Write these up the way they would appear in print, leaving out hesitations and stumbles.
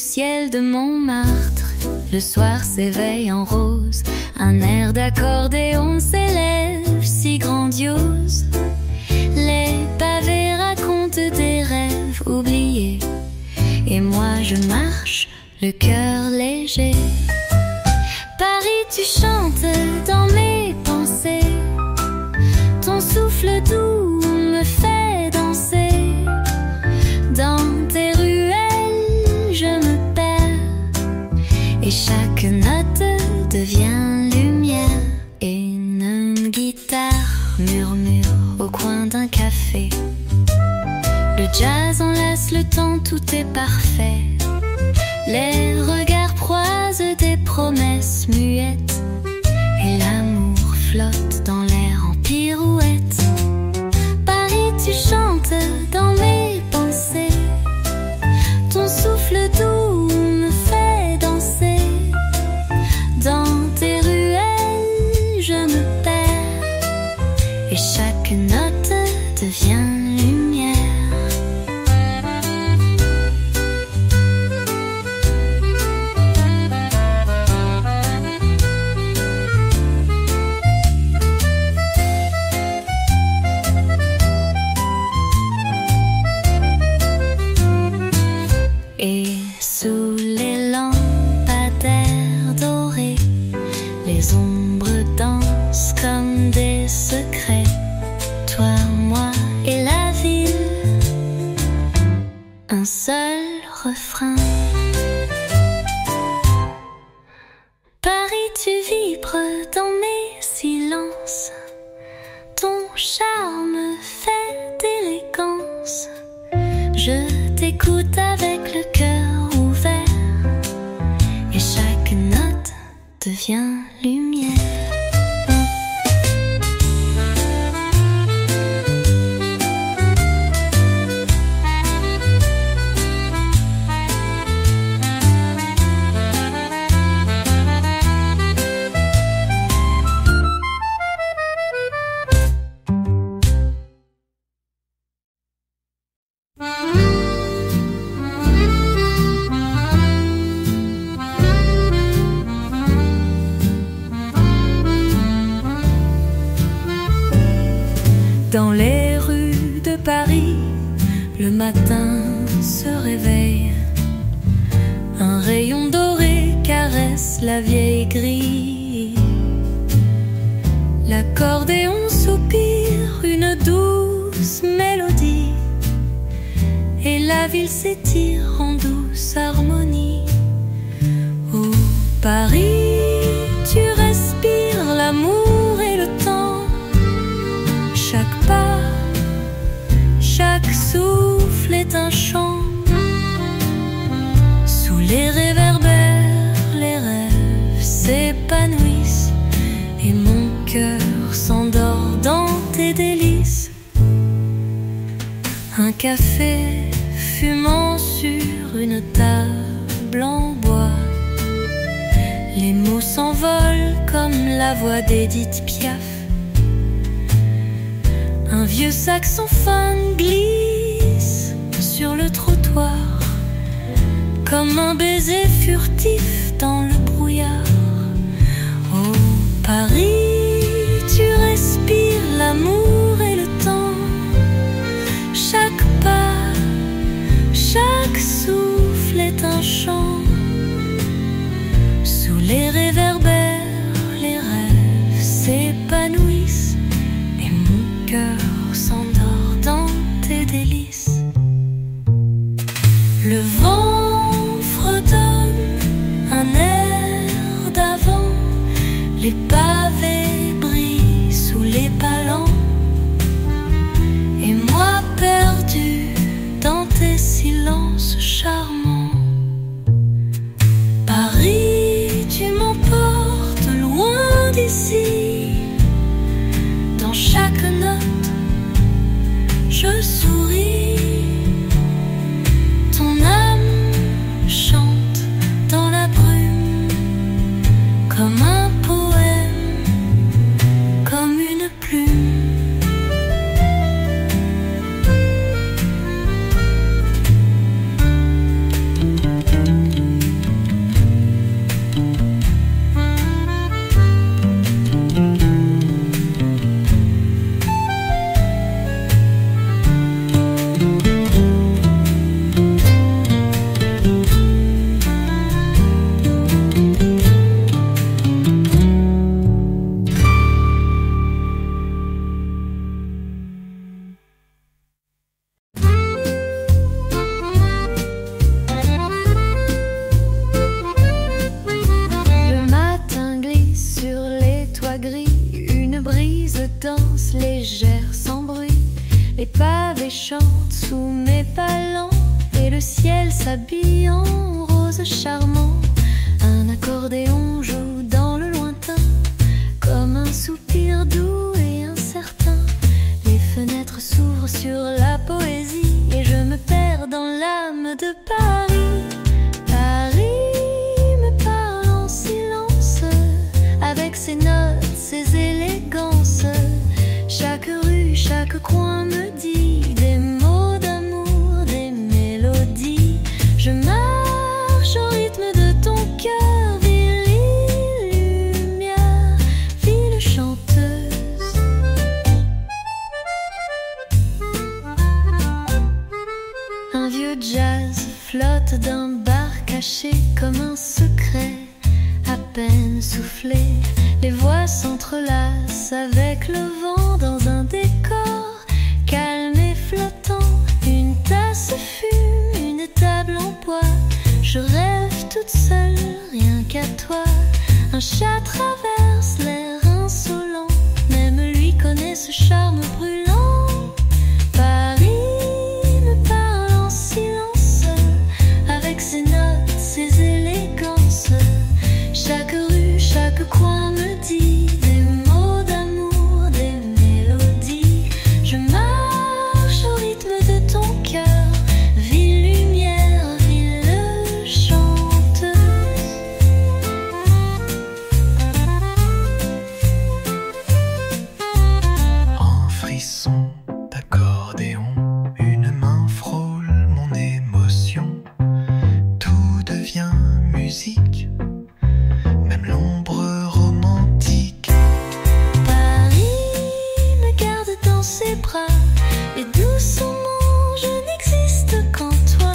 ciel de Montmartre. Le soir s'éveille en rose, un air d'accordéon s'élève si grandiose. Les pavés racontent des rêves oubliés, et moi je marche, le cœur léger. Paris, tu chantes dans mes pensées, ton souffle doux me fait danser. Dans tes ruelles, je me perds, et chaque note devient lumière. Et une guitare murmure au coin d'un café. Le jazz enlace le temps, tout est parfait. Les regards croisent des promesses muettes, et l'amour flotte dans l'air en pirouette. Paris, tu chantes dans mes pensées, ton souffle doux me fait danser. Dans tes ruelles, je me perds, et chaque note devient lumière. Et sous les lampadaires dorés, les ombres dansent comme des secrets. Toi, moi et la ville, un seul refrain. Paris, tu vibres dans mes silences, ton charme fait d'élégance. Je t'écoute avec le cœur ouvert, et chaque note devient lumière. Dans les rues de Paris, le matin se réveille. Un rayon doré caresse la vieille grille. L'accordéon soupire une douce mélodie, et la ville s'étire en douce harmonie. Oh Paris, tu respires l'amour et le temps. Chaque pas, chaque souffle est un chant. Sous les réverbères, les rêves s'épanouissent, et mon cœur s'endort dans tes délices. Un café fumant sur une table en bois, les mots s'envolent comme la voix d'Édith Piaf. Un vieux saxophone glisse sur le trottoir, comme un baiser furtif dans le brouillard. Oh Paris, tu respires l'amour et le temps. Chaque pas, chaque souffle est un chant. Sous les réverbères, les rêves s'épanouissent, et mon cœur s'endort dans tes délices. Le vent fredonne un air d'avant, les pavés brillent sous les palans, et moi perdu dans tes silences charmants. Paris, tu m'emportes loin d'ici, dans chaque note brise danse légère sans bruit. Les pavés chantent sous mes palans et le ciel s'habille en rose charmant. Un accordéon joue dans le lointain comme un soupir doux et incertain. Les fenêtres s'ouvrent sur la poésie et je me perds dans l'âme de Paris. Paris me parle en silence avec ses notes, ses élégances. Chaque rue, chaque coin me dit des mots d'amour, des mélodies. Je marche au rythme de ton cœur, ville lumière, ville chanteuse. Un vieux jazz flotte d'un bar caché comme un secret à peine soufflé. Les voix s'entrelacent avec le vent dans un décor calme et flottant. Une tasse fume, une table en bois. Je rêve toute seule, rien qu'à toi. Un chat traverse l'air insolent, même lui connaît ce charme brûlant. Paris me parle en silence avec ses notes, ses élégances. Chaque rue, chaque coin me dit des mots d'amour, des mélodies. Je marche au rythme de ton cœur, ville lumière, ville chanteuse. En frisson d'accordéon, une main frôle mon émotion. Tout devient musique, même l'ombre romantique. Paris me garde dans ses bras et doucement je n'existe qu'en toi.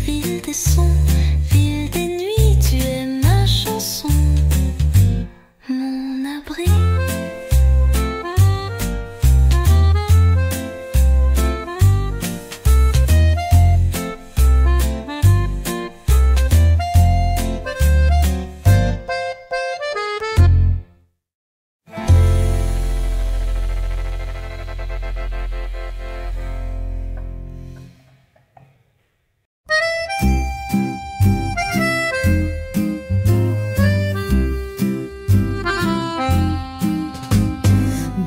Ville des sons, ville des nuits, tu es ma chanson, mon abri.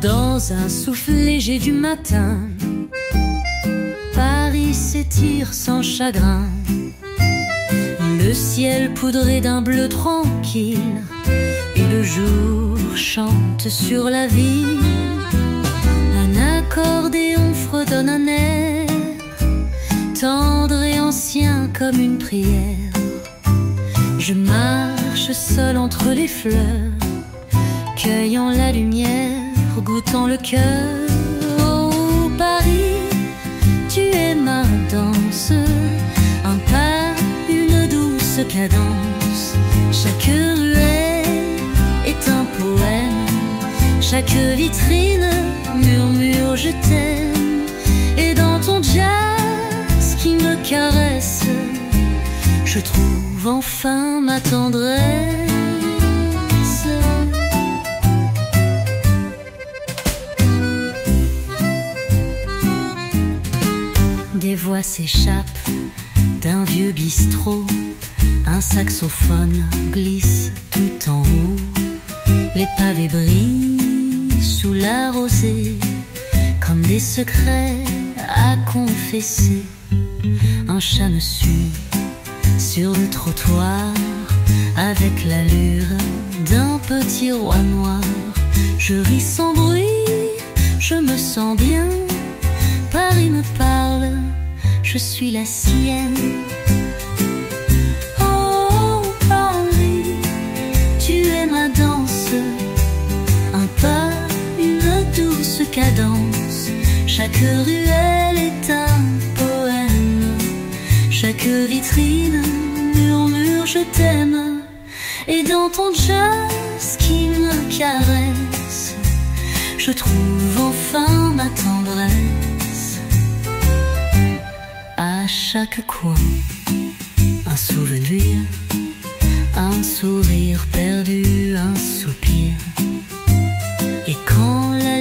Dans un souffle léger du matin, Paris s'étire sans chagrin. Le ciel poudré d'un bleu tranquille et le jour chante sur la ville. Un accordéon fredonne un air tendre et ancien comme une prière. Je marche seul entre les fleurs, cueillant la lumière, goûtant le cœur. Oh Paris, tu es ma danse, un pas, une douce cadence. Chaque ruelle est un poème, chaque vitrine murmure je t'aime. Et dans ton jazz qui me caresse, je trouve enfin ma tendresse. Des voix s'échappent d'un vieux bistrot, un saxophone glisse tout en haut. Les pavés brillent sous la rosée comme des secrets à confesser. Un chat me suit sur le trottoir avec l'allure d'un petit roi noir. Je ris sans bruit, je me sens bien. Paris me parle, je suis la sienne. Oh Paris, tu es ma danse, un pas, une douce cadence. Chaque ruelle est un poème, chaque vitrine murmure je t'aime. Et dans ton jazz qui me caresse, je trouve enfin ma tendresse. À chaque coin, un souvenir, sourire perdu, un soupir. Et quand la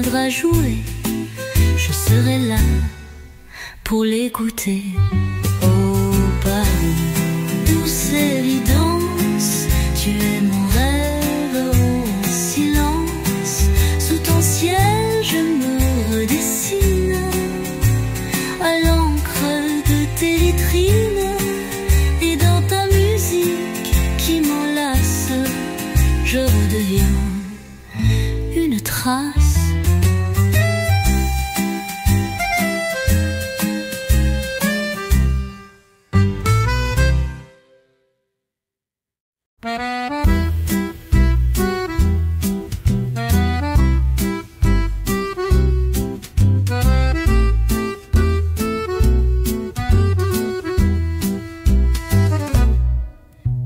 viendra jouer, je serai là pour l'écouter. Oh Paris, douce évidence, tu es mon rêve en silence. Sous ton ciel je me redessine à l'encre de tes vitrines. Et dans ta musique qui m'enlace, je redeviens une trace.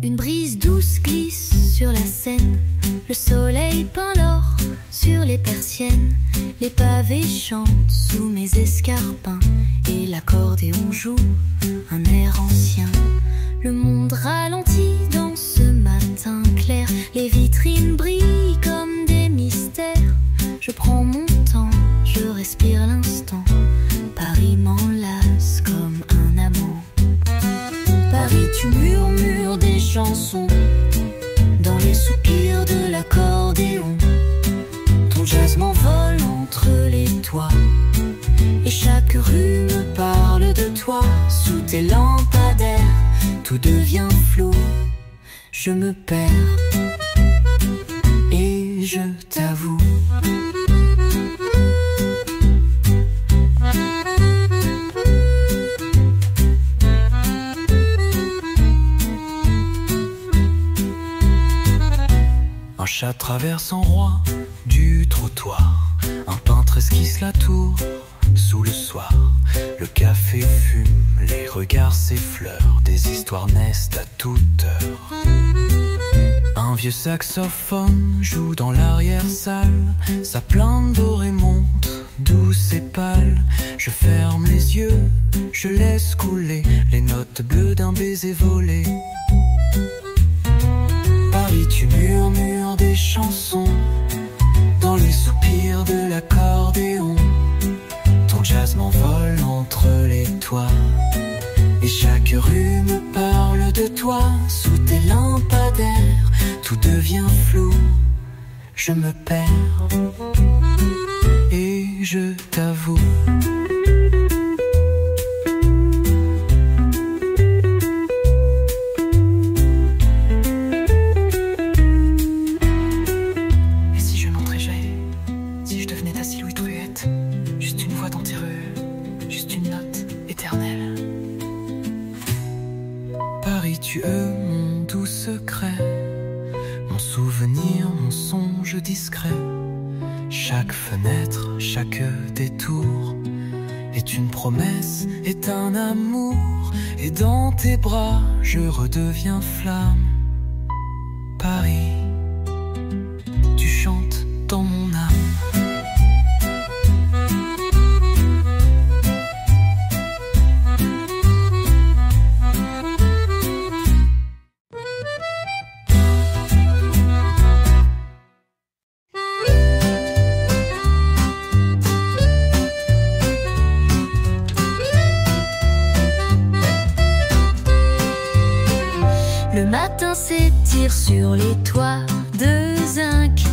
Une brise douce glisse sur la Seine, le soleil peint l'or sur les persiennes. Les pavés chantent sous mes escarpins et l'accordéon joue un air ancien. Le monde ralentit dans ce matin clair, les vitrines brillent comme des mystères. Je prends mon temps, je respire l'instant, Paris m'enlace comme un amant. Paris, tu murmures des chansons dans les soupirs de l'accordéon. Ton jazz m'envole entre les toits et chaque rue me parle de toi. Sous tes lampadaires, tout devient flou. Je me perds et je t'avoue. Un chat traverse en roi du trottoir, un peintre esquisse la tour sous le soir. Le café fume, les regards s'effleurent, des histoires naissent à toute heure. Un vieux saxophone joue dans l'arrière-salle, sa plainte dorée monte, douce et pâle. Je ferme les yeux, je laisse couler les notes bleues d'un baiser volé. Paris, tu murmures des chansons dans les soupirs de l'accordéon. Ton jazz m'envole entre les toits et chaque rue me parle de toi. Sous tes lampadaires, tout devient flou. Je me perds et je t'avoue. Paris, tu es mon doux secret, mon souvenir, mon songe discret. Chaque fenêtre, chaque détour est une promesse, est un amour. Et dans tes bras, je redeviens flamme. Paris, tu chantes dans mon âme. Le matin s'étire sur les toits de zinc.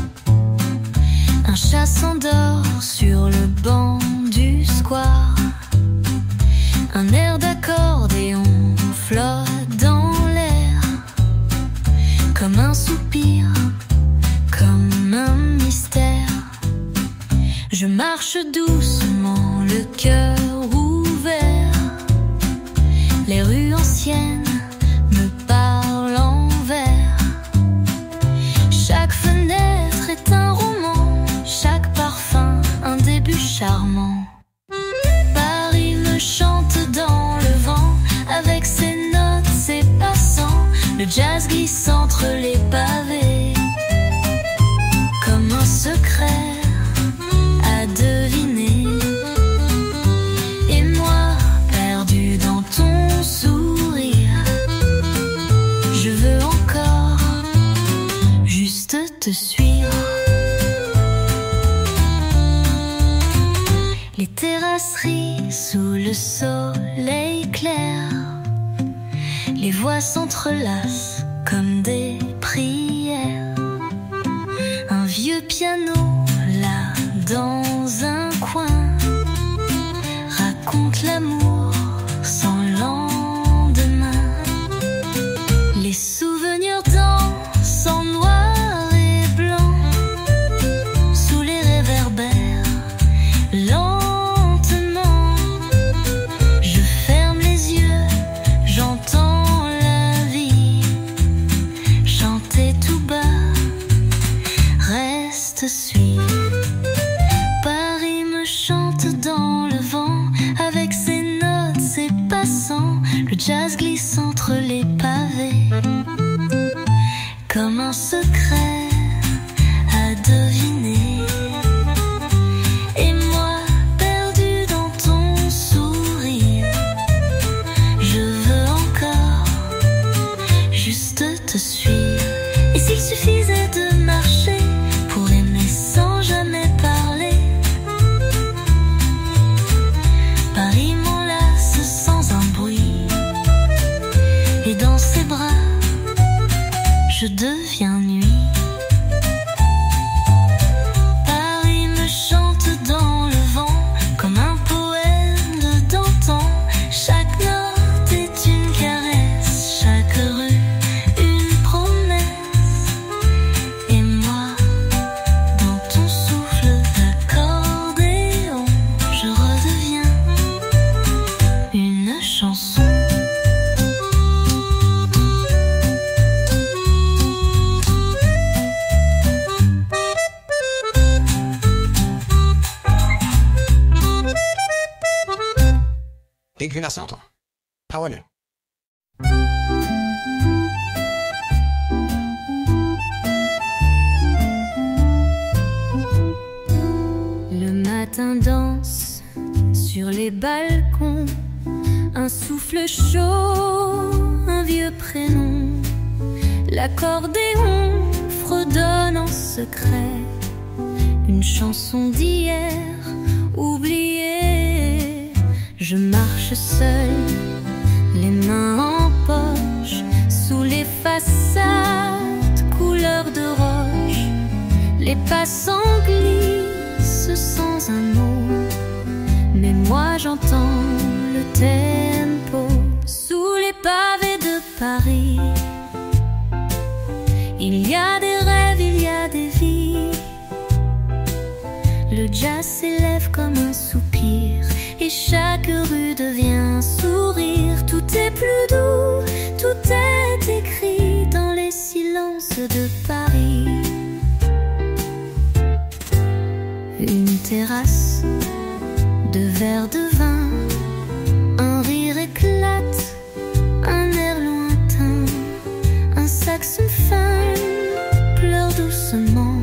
Un chat s'endort sur le banc du square. Un air d'accordéon flotte dans l'air, comme un soupir, comme un mystère. Je marche doucement, le cœur ouvert. Les rues anciennes me parlent en vers. Chaque fenêtre est un roman, chaque parfum un début charmant. Paris me chante dans le vent, avec ses notes, ses passants. Le jazz glisse entre les pavés, comme un secret à deviner. brasserie sous le soleil clair. Les voix s'entrelacent comme des prières. Un vieux piano là dans un coin raconte l'amour sans lendemain. Les souvenirs dansent en noir et blanc sous les réverbères. Lentement, je ferme les yeux, j'entends la vie chanter tout bas. Reste, suis. Paris me chante dans le vent avec ses notes, ses passants. Le jazz glisse entre les pavés comme un secret à deviner. Et moi, perdu dans ton sourire, je veux encore juste te suivre. Et s'il suffisait de marcher pour aimer sans jamais parler, Paris m'enlace sans un bruit. Et dans ses bras, je deviens nuit. Paris me chante dans le vent comme un poème d'antan. Chaque note est une caresse, chaque rue une promesse. Et moi, dans ton souffle d'accordéon, je redeviens une chanson. Inclinação. Olha. Le matin danse sur les balcons, un souffle chaud, un vieux prénom. L'accordéon fredonne en secret une chanson d'hier oubliée. Je marche seule, les mains en poche, sous les façades couleur de roche. Les passants glissent sans un mot, mais moi j'entends le tempo. Sous les pavés de Paris, il y a des rêves, il y a des vies. Le jazz s'élève comme un soupir, et chaque rue devient un sourire. Tout est plus doux, tout est écrit dans les silences de Paris. Une terrasse de verres de vin, un rire éclate, un air lointain. Un saxophone pleure doucement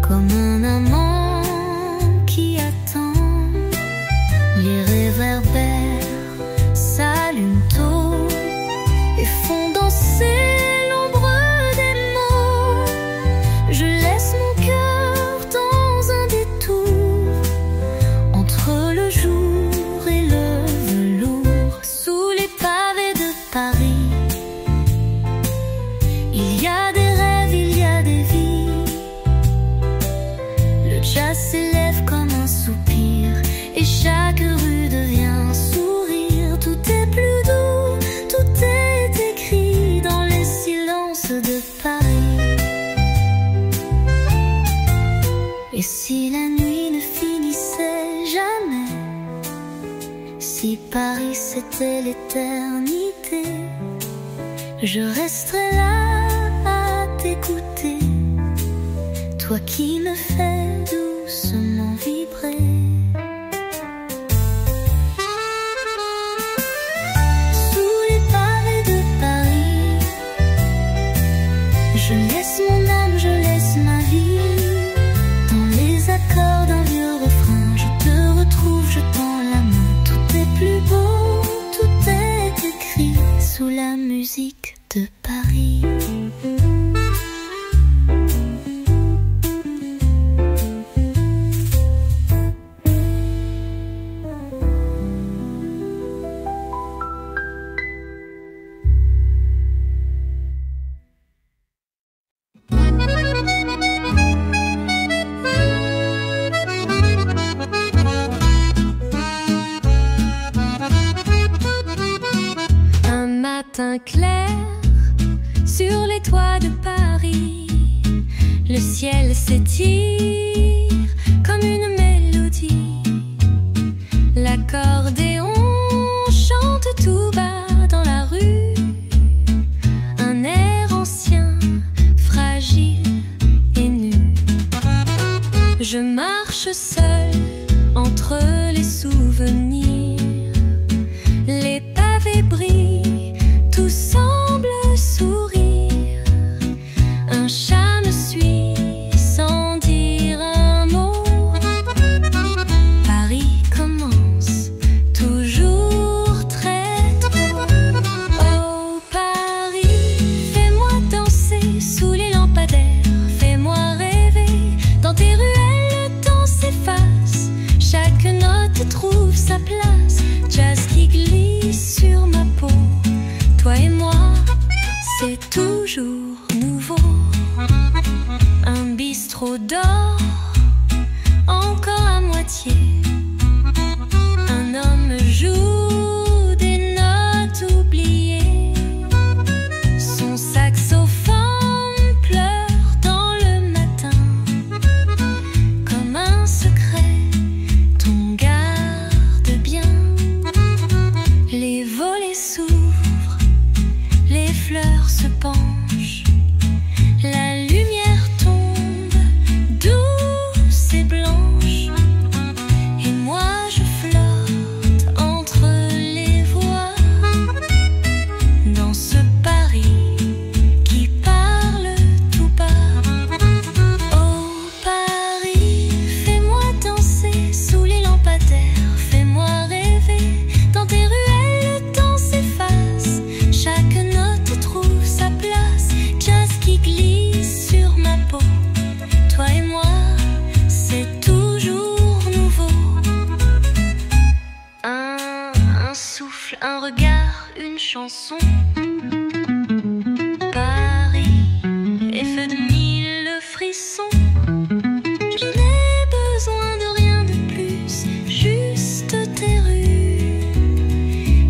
comme un amant qui attend. Les réverbères s'allument tôt et font danser l'ombre des mots. Je laisse mon cœur dans un détour entre le jour et le velours. Sous les pavés de Paris, il y a des rêves, il y a des vies. Le jazz s'élève comme un soupir, et chaque rue devient un sourire. Tout est plus doux, tout est écrit dans les silences de Paris. Et si la nuit ne finissait jamais, si Paris c'était l'éternité, je resterai là à t'écouter, toi qui me fais doucement vibrer. Sous les pavés de Paris, je laisse mon âme, je laisse ma vie. Dans les accords d'un vieux refrain, je te retrouve, je tends la main. Tout est plus beau, tout est écrit sous la musique de Paris. Je marche seule entre les souvenirs. Les pavés brillent, tout semble sourire. Un chat me suit sans dire un mot. Paris commence toujours très tôt. Oh Paris, fais-moi danser sous les lampadaires. Fais-moi rêver dans tes ruelles, le temps s'efface. Chaque note trouve sa place. Jazz qui glisse sur ma peau. Toi et moi, c'est toujours nouveau. Un bistrot d'or, encore à moitié. Un homme joue des notes oubliées. Son saxophone pleure dans le matin. Comme un secret, ton garde bien. Les volets s'ouvrent, les fleurs se penchent. La lumière tombe, douce et blanche. Et moi je flotte entre les voix. Dans ce Paris qui parle tout bas. Oh Paris, fais-moi danser sous les lampadaires. Fais-moi rêver dans tes ruelles, le temps s'efface. Chaque note trouve sa place. Jazz qui glisse sur ma peau. Toi et moi, c'est toujours nouveau. Un souffle, un regard, une chanson. Paris est fait de mille frissons. Je n'ai besoin de rien de plus, juste tes rues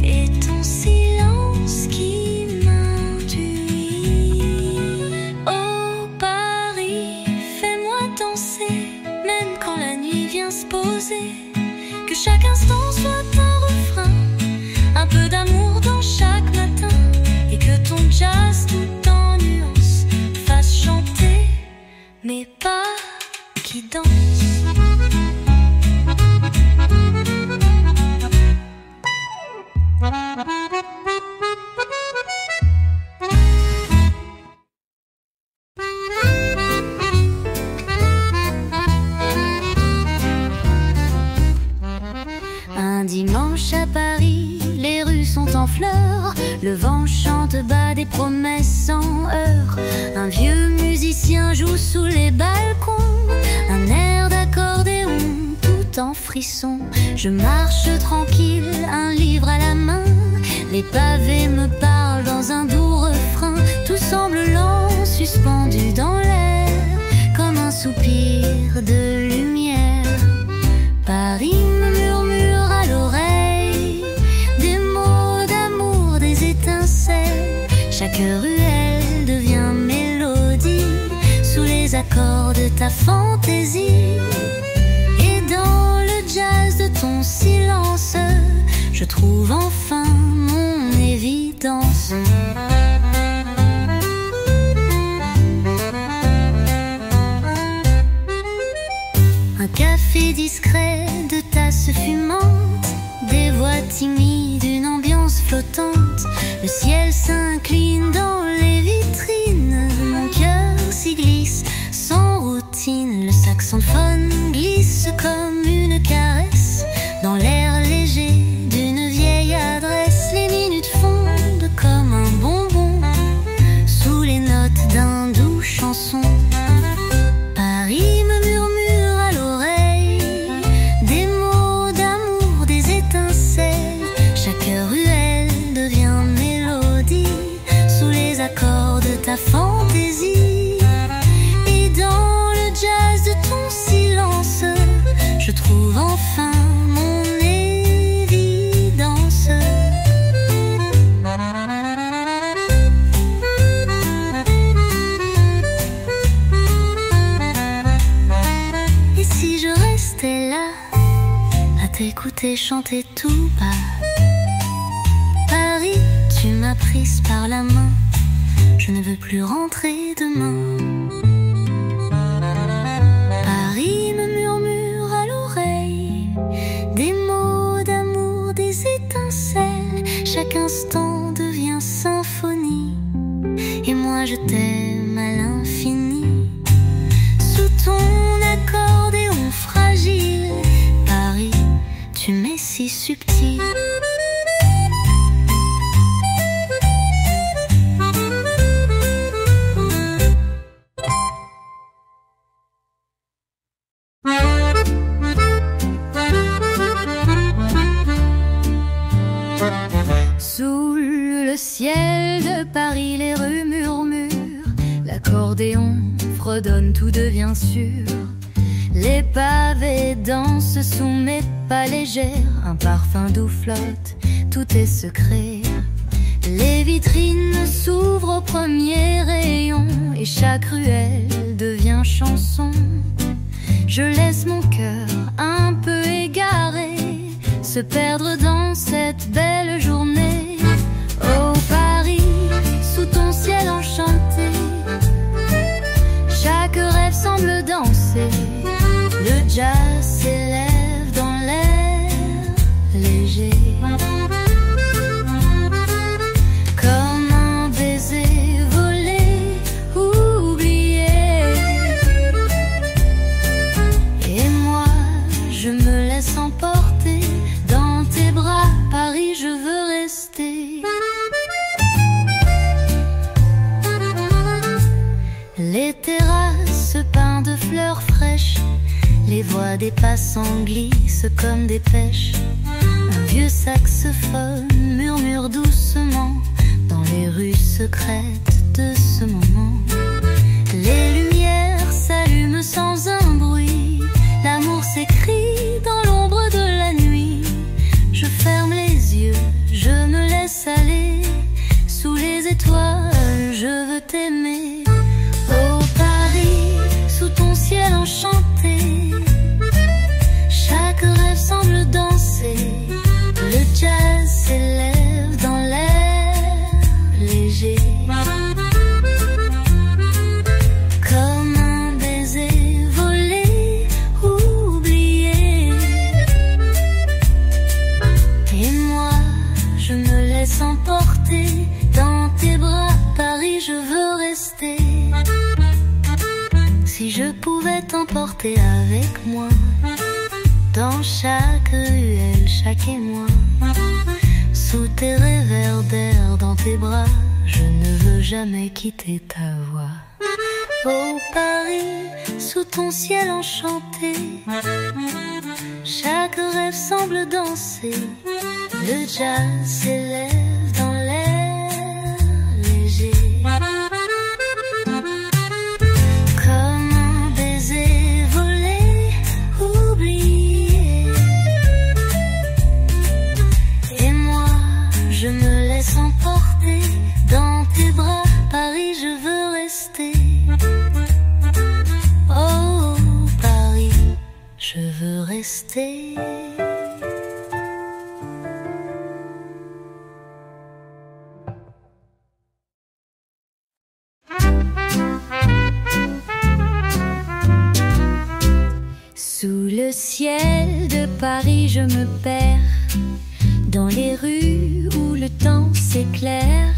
et ton silence qui m'induit. Oh Paris, fais-moi danser, même quand la nuit vient se poser. Que chaque instant soit un refrain, un peu d'amour dans chaque matin. Et que ton jazz tout en nuances fasse chanter mes pas qui dansent. Un dimanche à Paris, les rues sont en fleurs. Le vent chante bas des promesses sans heurts. Un vieux musicien joue sous les balcons. Un air d'accordéon tout en frisson. Je marche tranquille, un livre à la main. Les pavés me parlent dans un doux refrain. Tout semble lent, suspendu dans l'air, comme un soupir de lumière. Paris me murmure à l'oreille des mots d'amour, des étincelles. Chaque ruelle devient mélodie sous les accords de ta fantaisie. Et dans le jazz de ton silence, je trouve enfin mon évidence. Un café discret de tasses fumantes, des voix timides, une ambiance flottante. Le ciel s'incline dans les vitrines, mon cœur s'y glisse sans routine. Le saxophone glisse comme une caresse dans l'air léger d'une vieille adresse. Les minutes fondent comme un bonbon sous les notes d'un doux chanson. Paris me murmure à l'oreille des mots d'amour, des étincelles. Chaque ruelle devient mélodie sous les accords de ta fantaisie. Et dans le jazz de ton silence, je trouve enfin mon évidence. Et si je restais là à t'écouter chanter tout bas? Paris, tu m'as prise par la main, je ne veux plus rentrer demain. Paris me subtil. Sous le ciel de Paris, les rues murmurent, l'accordéon fredonne, tout devient sûr. Les pavés dansent sous mes pas légères, un parfum doux flotte, tout est secret. Les vitrines s'ouvrent au premier rayon et chaque ruelle devient chanson. Je laisse mon cœur un peu égaré se perdre dans cette belle journée. Oh Paris, sous ton ciel enchanté, chaque rêve semble danser. Le jazz s'élève dans l'air léger, comme un baiser volé, oublié. Et moi, je me laisse emporter dans tes bras. Paris, je veux rester. Les terrasses peintes de fleurs fraîches, les voix des passants glissent comme des pêches. Un vieux saxophone murmure doucement dans les rues secrètes de ce moment. Les lumières s'allument sans un bruit, l'amour s'écrit dans l'ombre de la nuit. Je ferme les yeux, je me laisse aller, sous les étoiles je veux t'aimer. Oh Paris, sous ton ciel enchanté, chaque rêve semble danser. Le jazz s'élève dans l'air léger, comme un baiser volé, oublié. Et moi, je me laisse emporter dans tes bras. Paris, je veux rester. Si je pouvais t'emporter avec moi, dans chaque ruelle, chaque émoi, sous tes réverbères, dans tes bras, je ne veux jamais quitter ta voix. Oh Paris, sous ton ciel enchanté, chaque rêve semble danser. Le jazz s'élève dans l'air léger, comme un baiser volé, oublié. Et moi, je me laisse emporter dans tes bras. Paris, je veux rester. Oh Paris, je veux rester. Sous le ciel de Paris, je me perds dans les rues où le temps s'éclaire.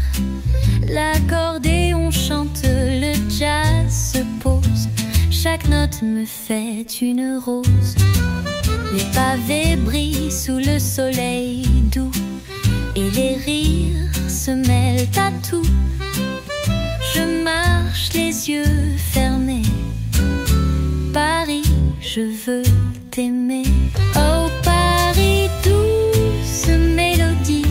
L'accordéon chante, le jazz se pose, chaque note me fait une rose. Les pavés brillent sous le soleil doux et les rires se mêlent à tout. Je marche les yeux fermés, Paris, je veux t'aimer. Oh Paris, douce mélodie,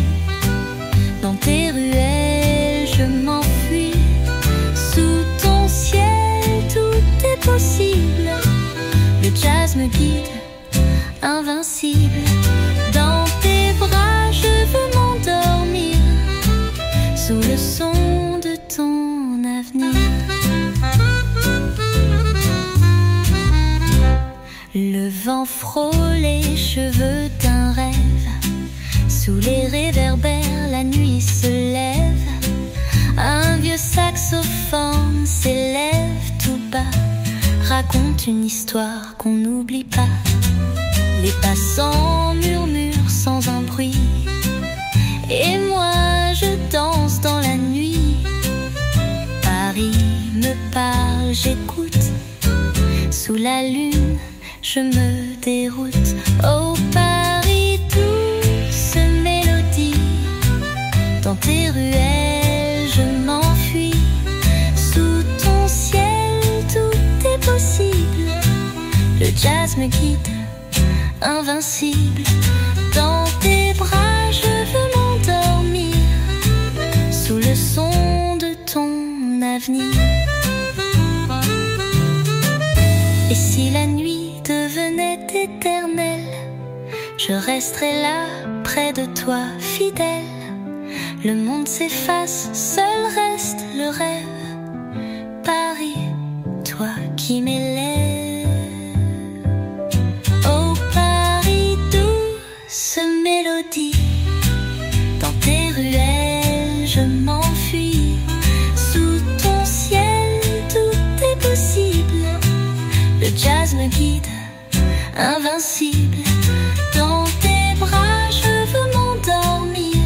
dans tes ruelles je m'enfuis. Sous ton ciel tout est possible, le jazz me guide, invincible. Dans tes bras je veux m'endormir, sous le son de ton avenir. Le vent frôle les cheveux d'un rêve, sous les réverbères la nuit se lève. Un vieux saxophone s'élève tout bas, raconte une histoire qu'on n'oublie pas. Les passants murmurent sans un bruit, et moi je danse dans la nuit. Paris me parle, j'écoute, sous la lune je me déroute. Oh Paris, tout jazz me guide, invincible. Dans tes bras je veux m'endormir, sous le son de ton avenir. Et si la nuit devenait éternelle, je resterai là près de toi, fidèle. Le monde s'efface, seul reste le rêve. Paris, toi qui m'élèves. Oh Paris, douce mélodie, dans tes ruelles je m'enfuis. Sous ton ciel tout est possible, le jazz me guide, invincible. Dans tes bras je veux m'endormir,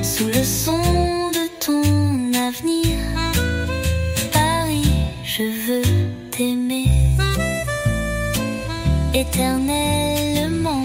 sous le son de ton avenir. Paris, je veux t'aimer éternellement.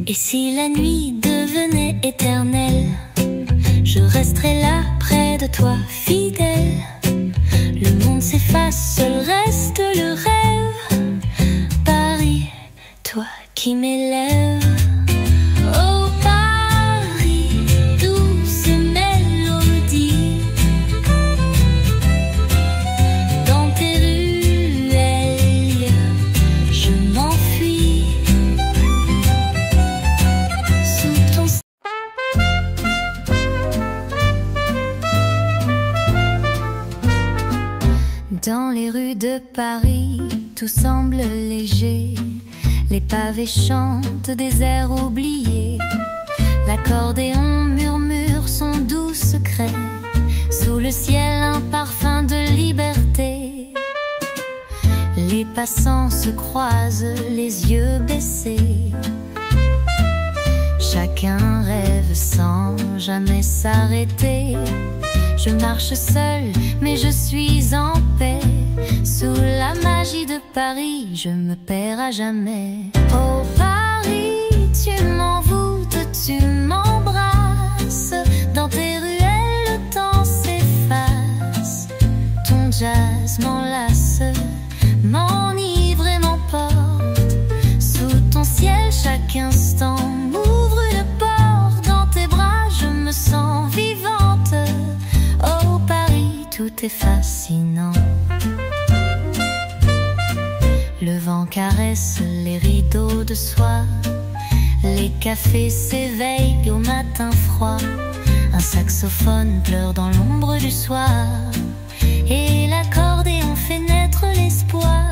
Et si la nuit devenait éternelle, je resterai là près de toi, fidèle. Le monde s'efface, seul reste le rêve. Paris, toi qui m'élèves. Oh Paris, douce mélodie, dans tes ruelles je m'enfuis. Dans les rues de Paris, tout semble léger. Les pavés chantent des airs oubliés. L'accordéon murmure son doux secret. Sous le ciel, un parfum de liberté. Les passants se croisent, les yeux baissés. Chacun rêve sans jamais s'arrêter. Je marche seule, mais je suis en paix. Sous la magie de Paris, je me perds à jamais. Oh Paris, tu m'envoûtes, tu m'embrasses. Dans tes ruelles, le temps s'efface. Ton jazz m'enlace, m'enivre et m'emporte. Sous ton ciel, chaque instant m'ouvre une porte. Dans tes bras, je me sens vivante. Oh Paris, tout est fascinant. Le vent caresse les rideaux de soie. Les cafés s'éveillent au matin froid. Un saxophone pleure dans l'ombre du soir. Et l'accordéon fait naître l'espoir.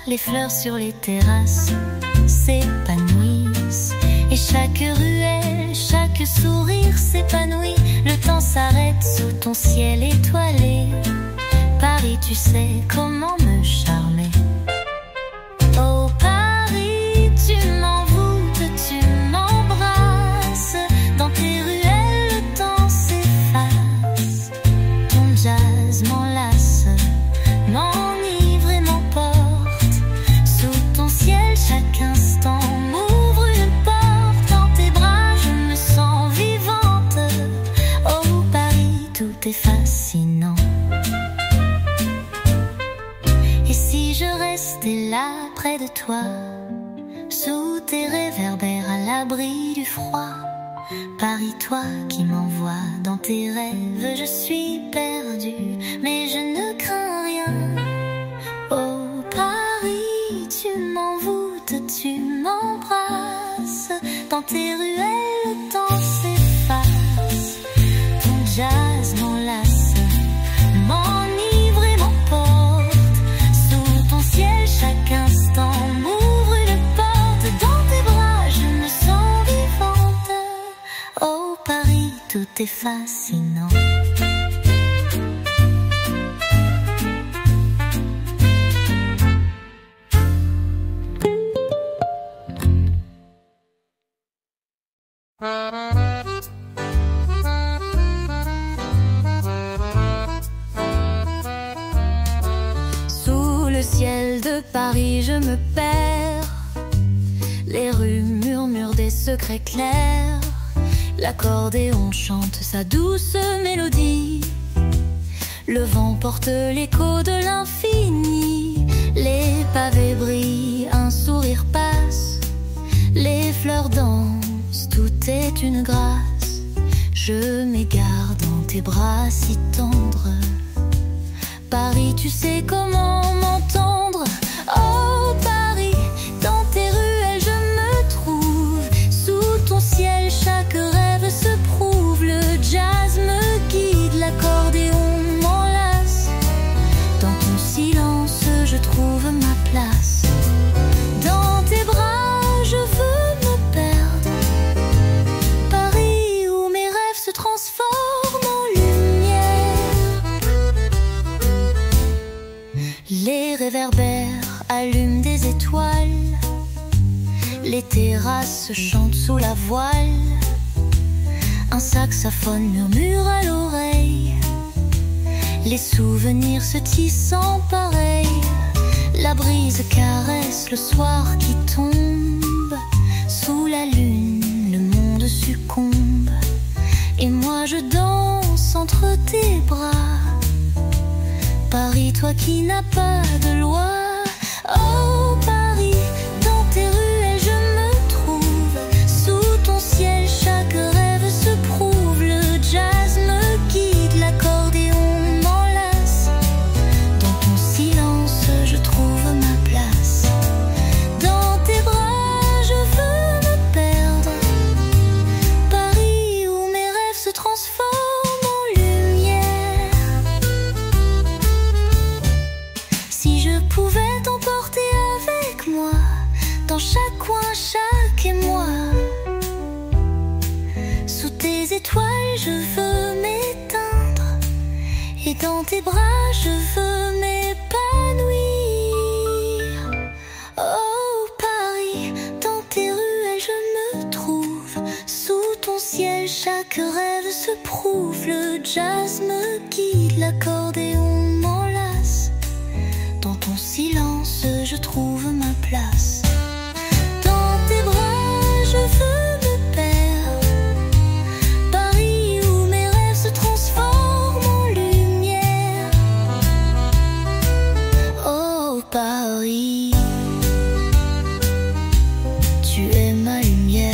Les fleurs sur les terrasses s'épanouissent. Et chaque ruelle, chaque sourire s'épanouit. Le temps s'arrête sous ton ciel étoilé. Paris, tu sais comment me charmer. Oh Paris, tu m'envoûtes, tu m'embrasses. Dans tes ruelles, le temps s'efface. Ton jazz m'enlace, m'enivre et m'emporte. Sous ton ciel, chaque instant m'ouvre une porte. Dans tes bras, je me sens vivante. Oh Paris, tout est fascinant. Et si je restais là près de toi, sous tes réverbères à l'abri du froid? Paris, toi qui m'envoies dans tes rêves, je suis perdue, mais je ne crains rien. Oh Paris, tu m'envoûtes, tu m'embrasses. Dans tes ruelles, le temps s'efface. Ton jazz m'enlace, m'enivre et m'emporte. Sous ton ciel, chaque instant m'ouvre une porte. Dans tes bras, je me sens vivante. Oh Paris, tout est fascinant. ciel de Paris je me perds. Les rues murmurent des secrets clairs. L'accordéon chante sa douce mélodie. Le vent porte l'écho de l'infini. Les pavés brillent, un sourire passe. Les fleurs dansent, tout est une grâce. Je m'égare dans tes bras si tendres. Paris, tu sais comment m'entendre. Oh Paris, dans tes ruelles je me trouve. Sous ton ciel chaque rêve se prouve. Le jazz me guide, l'accordéon m'enlace. Dans ton silence je trouve ma place. Dans tes bras je veux me perdre. Paris où mes rêves se transforment en lumière. Les réverbères allument des étoiles. Les terrasses chantent sous la voile. Un saxophone murmure à l'oreille. Les souvenirs se tissent en pareil. La brise caresse le soir qui tombe. Sous la lune, le monde succombe. Et moi je danse entre tes bras. Paris, toi qui n'as pas de loi. Oh Paris, dans tes ruelles je me trouve. Sous ton ciel chaque rêve se prouve. Le jazz me guide, l'accordéon m'enlace. Dans ton silence je trouve ma place. Dans tes bras je veux me perdre. Paris où mes rêves se transforment en lumière. Si je pouvais t'emporter avec moi, dans chaque coin, chaque émoi. Sous tes étoiles je veux m'éteindre. Et dans tes bras je veux m'épanouir. Oh Paris, dans tes ruelles je me trouve. Sous ton ciel chaque rêve se prouve. Le jazz me guide, l'accordéon m'enlace. Dans ton silence je trouve ma place. Dans tes bras je veux me perdre. Paris où mes rêves se transforment en lumière. Oh Paris, tu es ma lumière.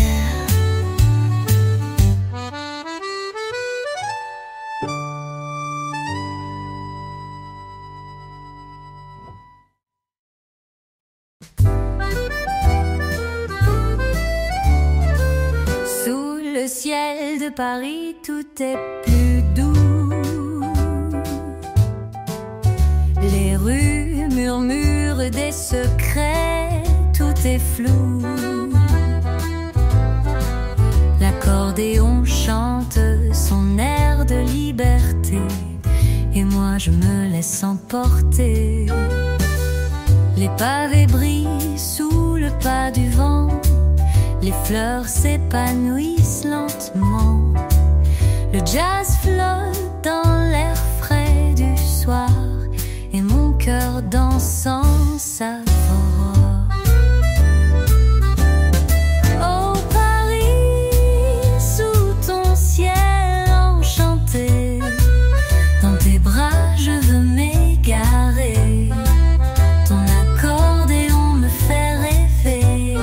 Sous le ciel de Paris, tout est plus doux. Les rues murmurent des secrets, tout est flou. L'accordéon chante son air de liberté. Et moi je me laisse emporter. Les pavés brillent sous le pas du vent. Les fleurs s'épanouissent lentement. Le jazz flotte dans l'air frais du soir. Et mon cœur dansant s'avore. Oh Paris, sous ton ciel enchanté. Dans tes bras je veux m'égarer. Ton accordéon me fait rêver.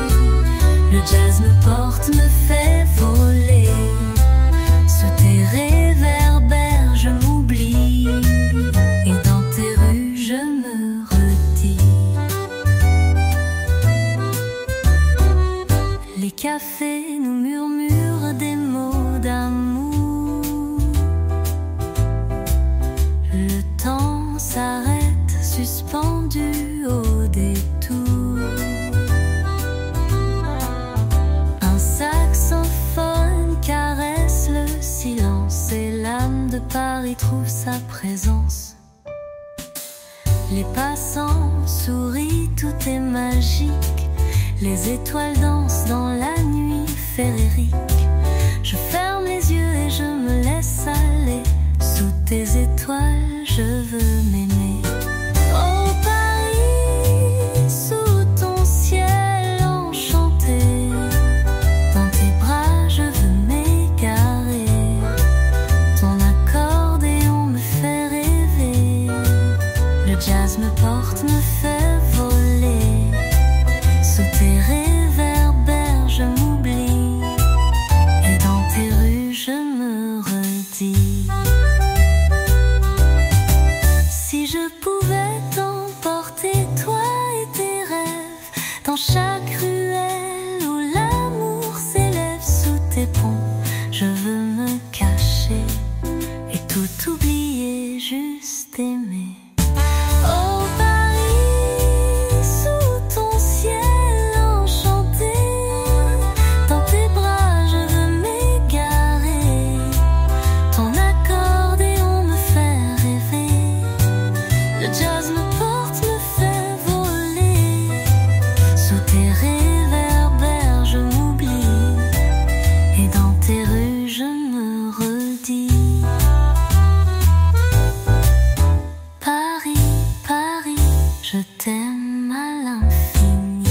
Le jazz me porte, me fait voler. Sous tes réverbères je m'oublie. Et dans tes rues je me redis. Les cafés nous murmurent des mots d'amour. Le temps s'arrête suspendu au détour. Un saxophone caresse le silence. Et l'âme de Paris trouve sa présence. Les passants sourient, tout est magique. Les étoiles dansent dans la nuit féerique. Je ferme les yeux et je me laisse aller. Sous tes étoiles je veux m'aimer. Oh Paris, jazz me porte, me fait voler. Sous tes réverbères je m'oublie, et dans tes rues je me redis. Si je pouvais t'emporter, toi et tes rêves, dans chaque ruelle où l'amour s'élève sous tes ponts, je veux me cacher et tout oublier, juste aimer. Oh Paris, sous ton ciel enchanté, dans tes bras je veux m'égarer. Ton accordéon me fait rêver, le jazz me porte, me fait voler. Sous tes réverbères je m'oublie, et dans tes rues je me redis. Paris, Paris, je t'aime à l'infini.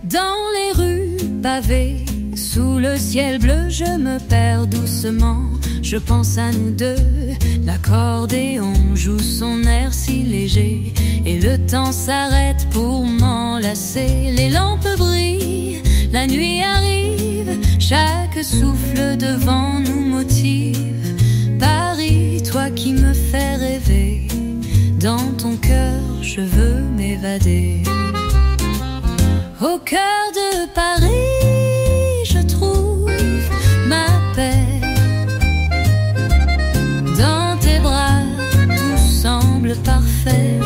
Dans les rues pavées, sous le ciel bleu, je me perds doucement. Je pense à nous deux, l'accordéon joue son air si léger, et le temps s'arrête pour m'enlacer. Les lampes brillent, la nuit arrive, chaque souffle de vent nous motive. Paris, toi qui me fais rêver, dans ton cœur je veux m'évader. Au cœur de Paris, je trouve ma paix. Dans tes bras, tout semble parfait.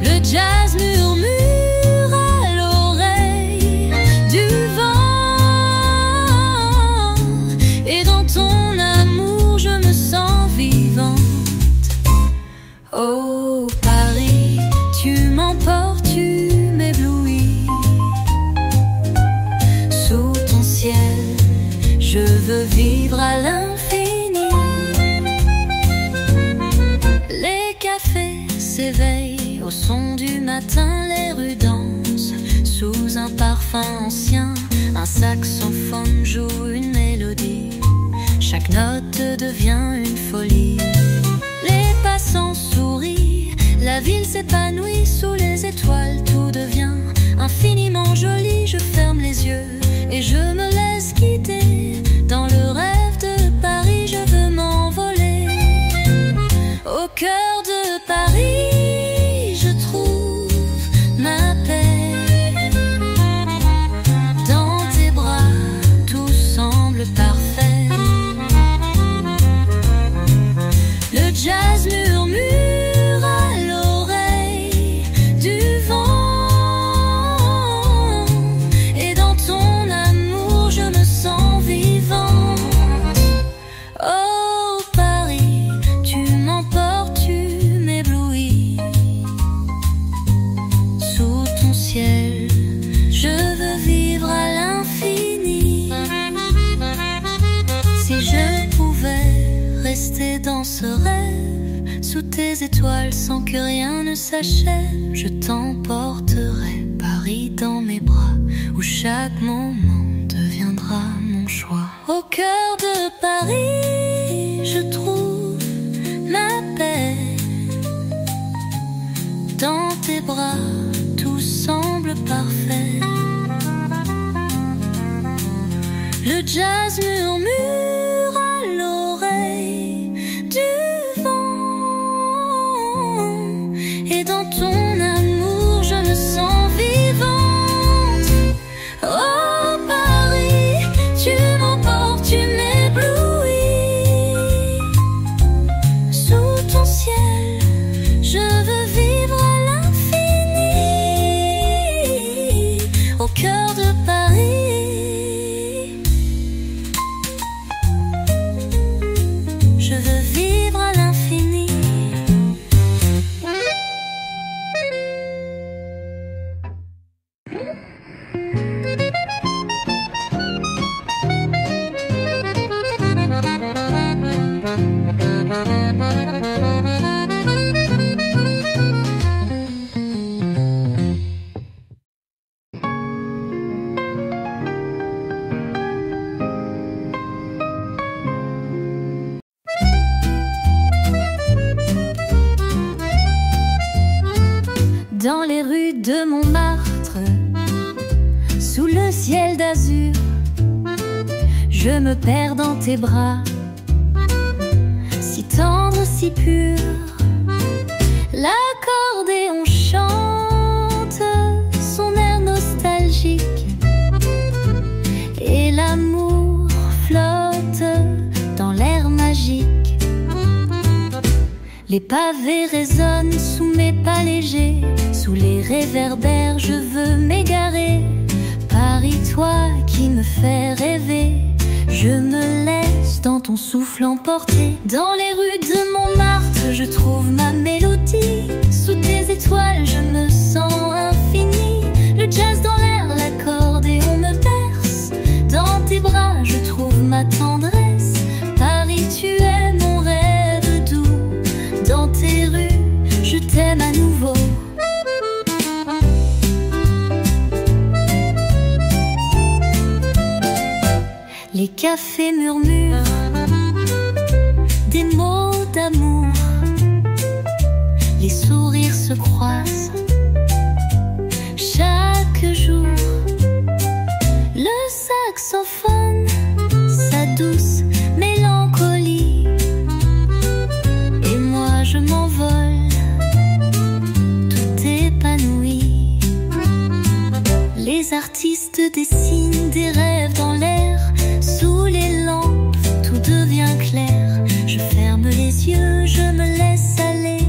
Le jazz murmure à l'oreille du vent, et dans ton amour je me sens vivante. Oh Paris, tu m'emportes, tu m'éblouis. Sous ton ciel, je veux vivre à l'infini. Les cafés s'éveillent au son du matin, les rues dansent sous un parfum ancien. Un saxophone joue une mélodie, chaque note devient une folie. Les passants sourient, la ville s'épanouit sous les étoiles, tout devient infiniment joli. Je ferme les yeux et je me laisse guider. Dans le rêve de Paris, je veux m'envoler. Au cœur de Paris, je trouve ma paix. Dans tes bras, tout semble parfait. Le jazz murmure à l'oreille du vent, et dans ton amour je me sens vivante. Oh Paris, tu m'emportes, tu m'éblouis. Sous ton ciel, je veux vivre à l'infini. Si je pouvais rester dans ce rêve, sous tes étoiles sans que rien ne s'achève, je t'emporterai Paris dans mes bras, où chaque moment deviendra mon choix. Au cœur de Paris, je trouve ma paix. Dans tes bras, tout semble parfait. Le jazz murmure à l'oreille du vent, et dans ton amour je me sens vivante. Oh Paris, tu m'emportes, tu m'éblouis. Sous ton ciel, je veux vivre à l'infini. Au cœur de Paris, de Montmartre, sous le ciel d'azur, je me perds dans tes bras, si tendre, si pur. L'accordéon chante son air nostalgique et l'amour flotte dans l'air magique. Les pavés résonnent sous mes pas légers, sous les réverbères je veux m'égarer. Paris, toi qui me fais rêver, je me laisse dans ton souffle emporter. Dans les rues de Montmartre, je trouve ma mélodie. Sous tes étoiles, je me sens infini. Le jazz dans l'air, l'accordéon me berce. Dans tes bras, je trouve ma tendresse. Paris, tu es mon rêve doux. Dans tes rues, je t'aime à nouveau. Les cafés murmurent des mots d'amour, les sourires se croisent chaque jour. Le saxophone, sa douce mélancolie, et moi je m'envole tout épanoui. Les artistes dessinent des rêves dans l'air. Sous les lampes, tout devient clair. Je ferme les yeux, je me laisse aller.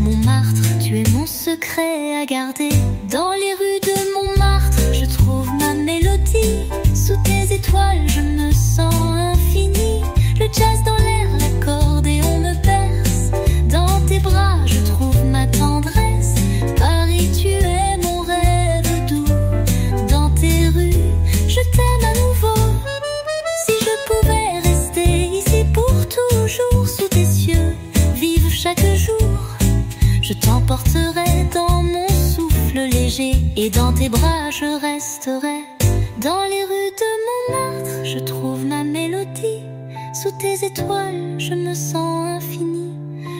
Montmartre, tu es mon secret à garder. Dans les rues de Montmartre, je trouve ma mélodie. Sous tes étoiles, je me sens infini. Le jazz dans l'air, l'accordéon me berce. Dans tes bras, je trouve ma tendresse. Paris, tu es mon rêve doux. Dans tes rues, je t'aime à nouveau. Toujours sous tes yeux, vive chaque jour. Je t'emporterai dans mon souffle léger, et dans tes bras je resterai. Dans les rues de Montmartre, je trouve ma mélodie. Sous tes étoiles, je me sens infini.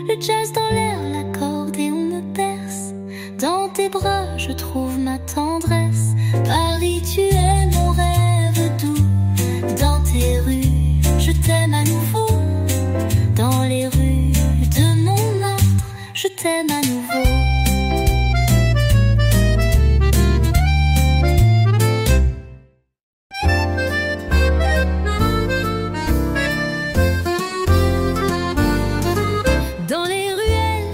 Le jazz dans l'air, l'accordéon me berce. Dans tes bras, je trouve ma tendresse. Paris, tu es mon rêve doux. Dans tes rues, je t'aime à nouveau. Dans les rues de Montmartre, je t'aime à nouveau. Dans les ruelles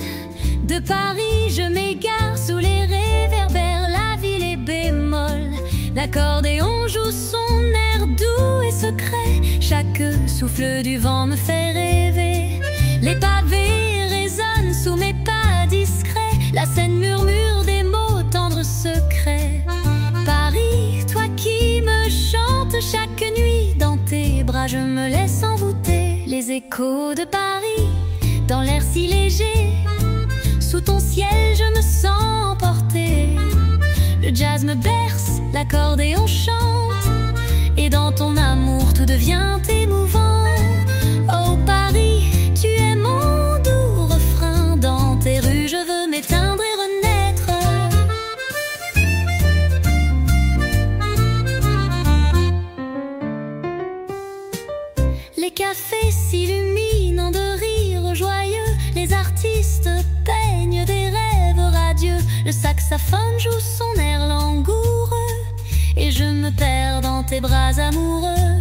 de Paris, je m'égare sous les réverbères. La ville est bémol, l'accordéon joue son air doux et secret. Chaque souffle du vent me fait rêver. Les pavés résonnent sous mes pas discrets. La scène murmure des mots tendres secrets. Paris, toi qui me chantes chaque nuit. Dans tes bras je me laisse envoûter. Les échos de Paris, dans l'air si léger. Sous ton ciel je me sens emporter. Le jazz me berce, l'accordéon chante. Et dans ton amour tout devient émouvant. Oh Paris, tu es mon doux refrain. Dans tes rues je veux m'éteindre et renaître. Les cafés s'illuminent de rires joyeux. Les artistes peignent des rêves radieux. Le saxophone joue son air langoureux, et je me perds dans tes bras amoureux.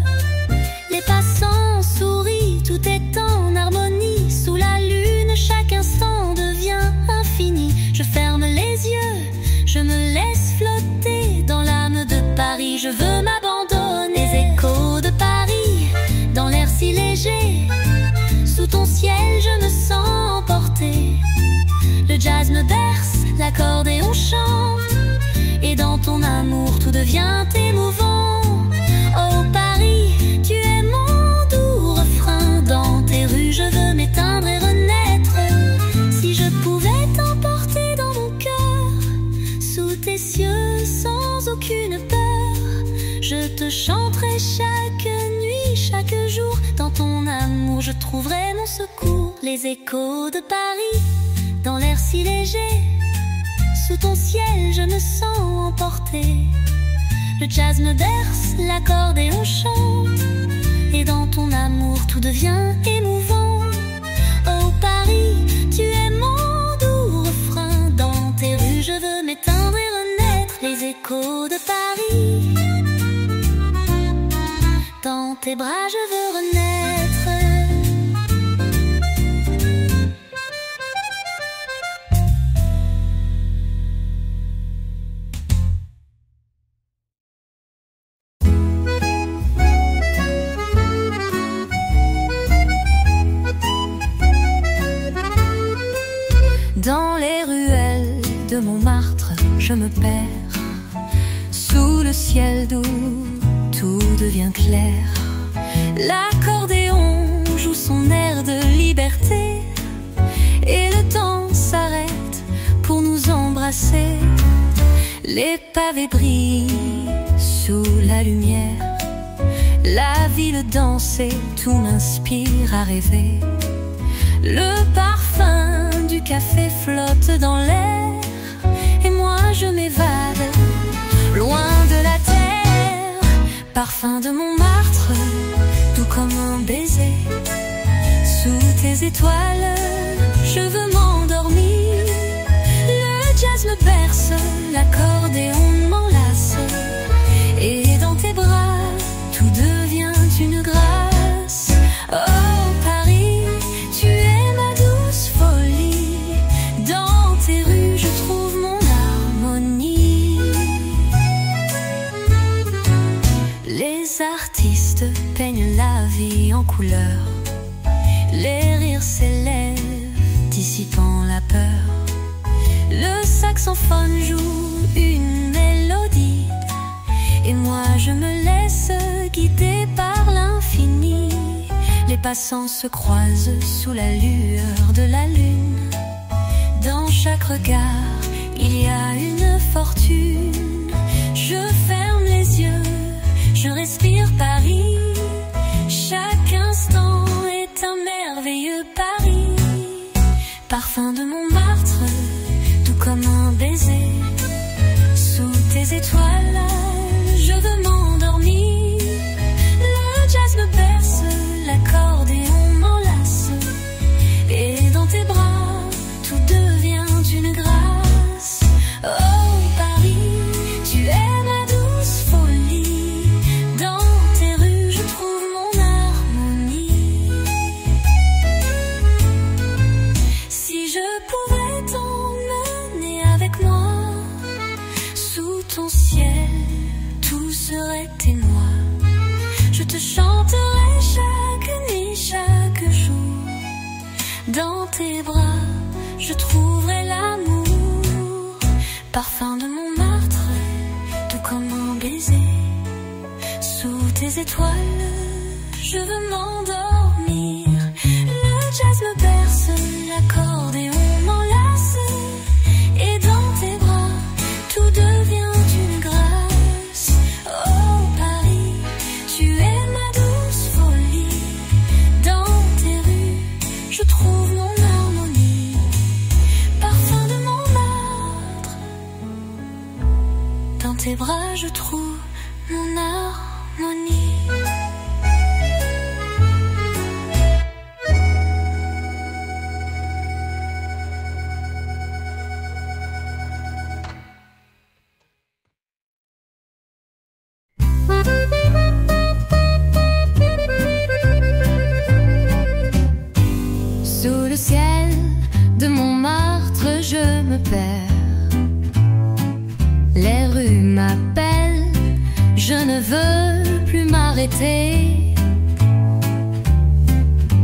Les passants sourient, tout est en harmonie. Sous la lune, chaque instant devient infini. Je ferme les yeux, je me laisse flotter dans l'âme de Paris. Je veux m'abandonner. Les échos de Paris, dans l'air si léger. Sous ton ciel, je me sens emporter. Le jazz me berce, l'accordéon chante. Et dans ton amour, tout devient émouvant. Oh Paris, tu es mon doux refrain. Dans tes rues, je veux m'éteindre et renaître. Si je pouvais t'emporter dans mon cœur, sous tes cieux, sans aucune peur, je te chanterai chaque nuit, chaque jour. Dans ton amour, je trouverai mon secours. Les échos de Paris, dans l'air si léger. Sous ton ciel, je me sens emportée. Le jazz me berce, l'accordéon chante. Et dans ton amour, tout devient émouvant. Oh Paris, tu es mon doux refrain. Dans tes rues, je veux m'éteindre et renaître. Les échos de Paris. Dans tes bras, je veux renaître. Dans les ruelles de Montmartre, je me perds. Sous le ciel d'où tout devient clair. L'accordéon joue son air de liberté. Et le temps s'arrête pour nous embrasser. Les pavés brillent sous la lumière. La ville danse et tout m'inspire à rêver. Le parfum du café flotte dans l'air. Et moi je m'évade, loin de la terre. Parfum de Montmartre, doux comme un baiser. Sous tes étoiles, je veux m'endormir. Le jazz me berce, l'accordéon m'enlace. Et dans tes bras, tout devient une grâce. Oh Paris, tu es ma douce folie. Dans tes rues, je trouve mon harmonie. Les artistes peignent la vie en couleurs. Les rires s'élèvent, dissipant la peur. Le saxophone joue une mélodie. Et moi je me laisse guider par l'infini. Les passants se croisent sous la lueur de la lune. Dans chaque regard, il y a une fortune. Je ferme les yeux, je respire Paris. Chaque instant est un merveilleux pari. Parfum de Montmartre, doux comme un baiser. Sous tes étoiles, je veux m'endormir. Le jazz me berce, l'accordéon m'enlace. Et dans tes bras, tout devient une grâce. Oh Paris, tu es ma douce folie. Dans tes rues, je trouve mon harmonie. Si je pouvais t'emmener avec moi, sous ton ciel, tout serait témoin. Je te chanterai chaque nuit, chaque jour. Dans tes bras, je trouverai l'amour. Parfum de Montmartre, tout comme un baiser. Sous tes étoiles, je veux m'endormir. Le jazz me berce, l'accordéon m'enlace. Et dans tes bras, tout devient une grâce. Oh Paris, tu es ma douce folie. Dans tes rues, je trouve mon harmonie. Parfum de Montmartre, dans tes bras, je trouve mon harmonie. Sous le ciel de Montmartre, je me perds. Les rues m'appellent, je ne veux plus m'arrêter.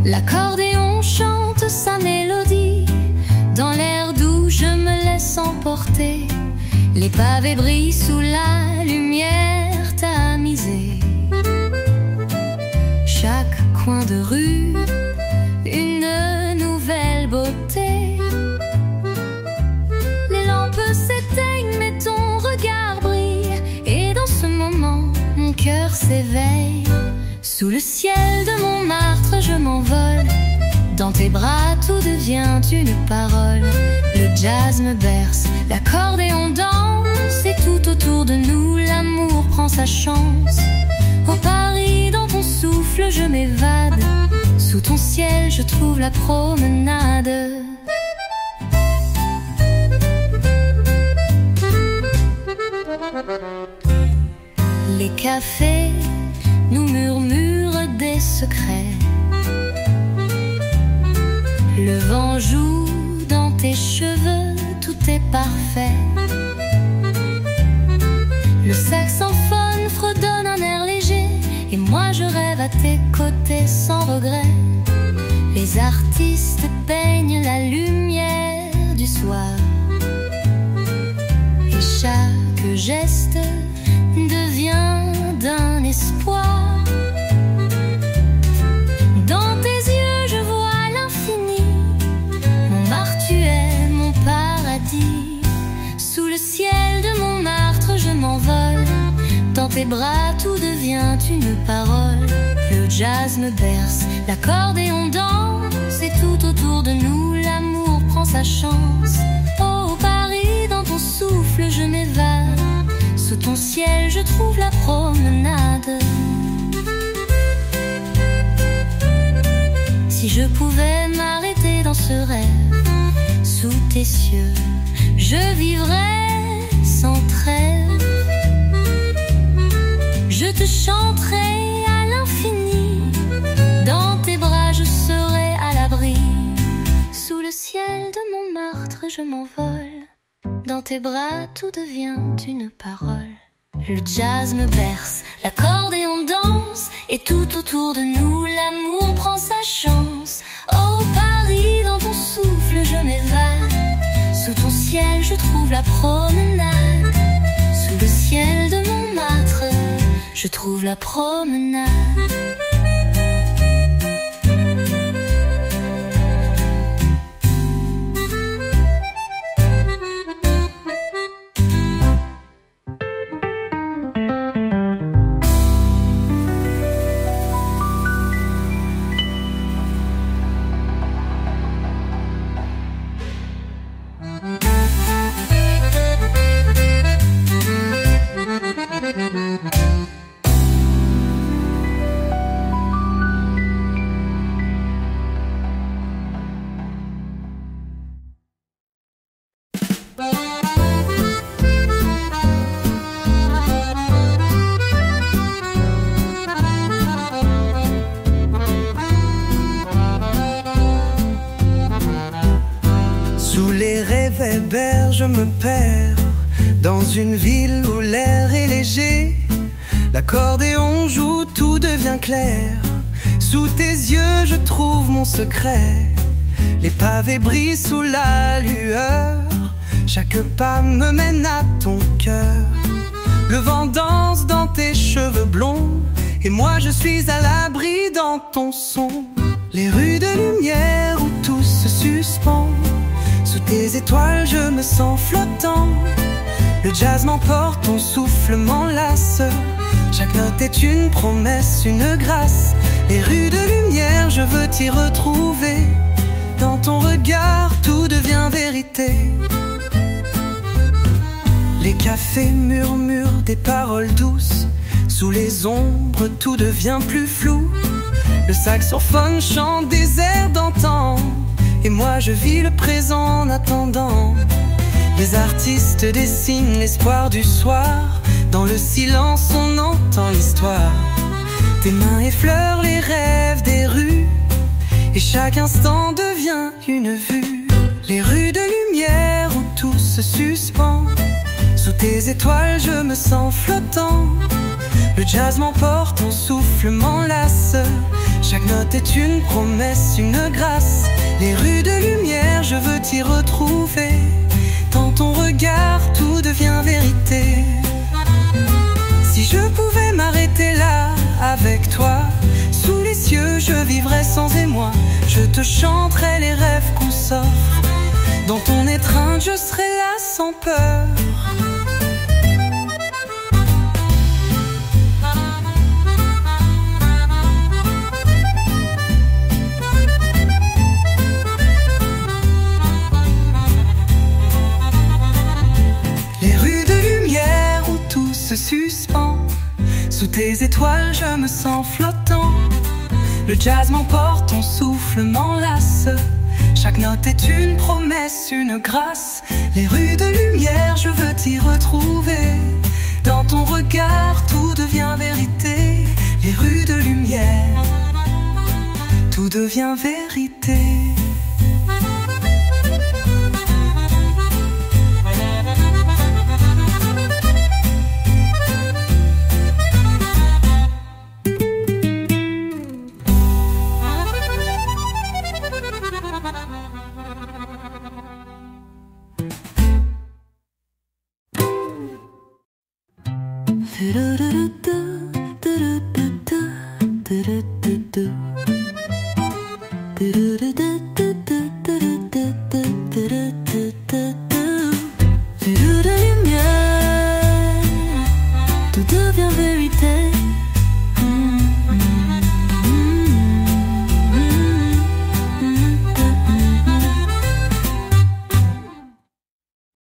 L'accordéon chante sa mélodie. Dans l'air doux, je me laisse emporter. Les pavés brillent sous la lumière tamisée. Chaque coin de rue, une nouvelle beauté. Les lampes s'éteignent mais ton regard brille. Et dans ce moment mon cœur s'éveille. Sous le ciel de Montmartre je m'envole. Dans tes bras tout devient une parole. Le jazz me berce, l'accordéon danse, et tout autour de nous l'amour prend sa chance. Au Paris, dans ton souffle je m'évade, sous ton ciel je trouve la promenade. Les cafés nous murmurent des secrets, le vent joue dans tes cheveux, tout est parfait. Le saxophone fredonne un air léger, et moi je rêve à tes côtés sans regret. Les artistes peignent la lumière du soir, et chaque geste devient d'un espoir. Dans tes yeux je vois l'infini, Montmartre tu es mon paradis. Sous le ciel de Montmartre je m'envole, dans tes bras tout devient une parole. Le jazz me berce, l'accordéon danse, et tout autour de nous l'amour prend sa chance. Oh Paris, dans ton souffle je m'évade, sous ton ciel je trouve la promenade. Si je pouvais m'arrêter dans ce rêve, sous tes cieux je vivrais sans trêve. Je te chanterai à l'infini, dans tes bras je serai à l'abri. Sous le ciel de Montmartre je m'envole, dans tes bras tout devient une parole. Le jazz me berce, l'accordéon danse, et tout autour de nous l'amour prend sa chance. Oh Paris, dans ton souffle je m'évade, sous ton ciel je trouve la promenade. Sous le ciel de Montmartre je trouve la promenade. Je me perds dans une ville où l'air est léger. L'accordéon joue, tout devient clair. Sous tes yeux je trouve mon secret. Les pavés brillent sous la lueur. Chaque pas me mène à ton cœur. Le vent danse dans tes cheveux blonds, et moi je suis à l'abri dans ton son. Les rues de lumière où tout se suspend, sous tes étoiles je me sens flottant. Le jazz m'emporte, ton souffle m'enlace. Chaque note est une promesse, une grâce. Les rues de lumière, je veux t'y retrouver. Dans ton regard, tout devient vérité. Les cafés murmurent des paroles douces. Sous les ombres, tout devient plus flou. Le saxophone chante des airs d'antan, et moi je vis le présent en attendant. Les artistes dessinent l'espoir du soir. Dans le silence on entend l'histoire. Tes mains effleurent les rêves des rues, et chaque instant devient une vue. Les rues de lumière où tout se suspend, sous tes étoiles je me sens flottant. Le jazz m'emporte, ton souffle m'enlace. Chaque note est une promesse, une grâce. Les rues de lumière, je veux t'y retrouver. Dans ton regard, tout devient vérité. Si je pouvais m'arrêter là, avec toi, sous les cieux, je vivrais sans émoi. Je te chanterai les rêves qu'on s'offre. Dans ton étreinte, je serai là sans peur. tes étoiles, je me sens flottant. Le jazz m'emporte, ton souffle m'enlace. Chaque note est une promesse, une grâce. Les rues de lumière, je veux t'y retrouver. Dans ton regard, tout devient vérité. Les rues de lumière, tout devient vérité. Do do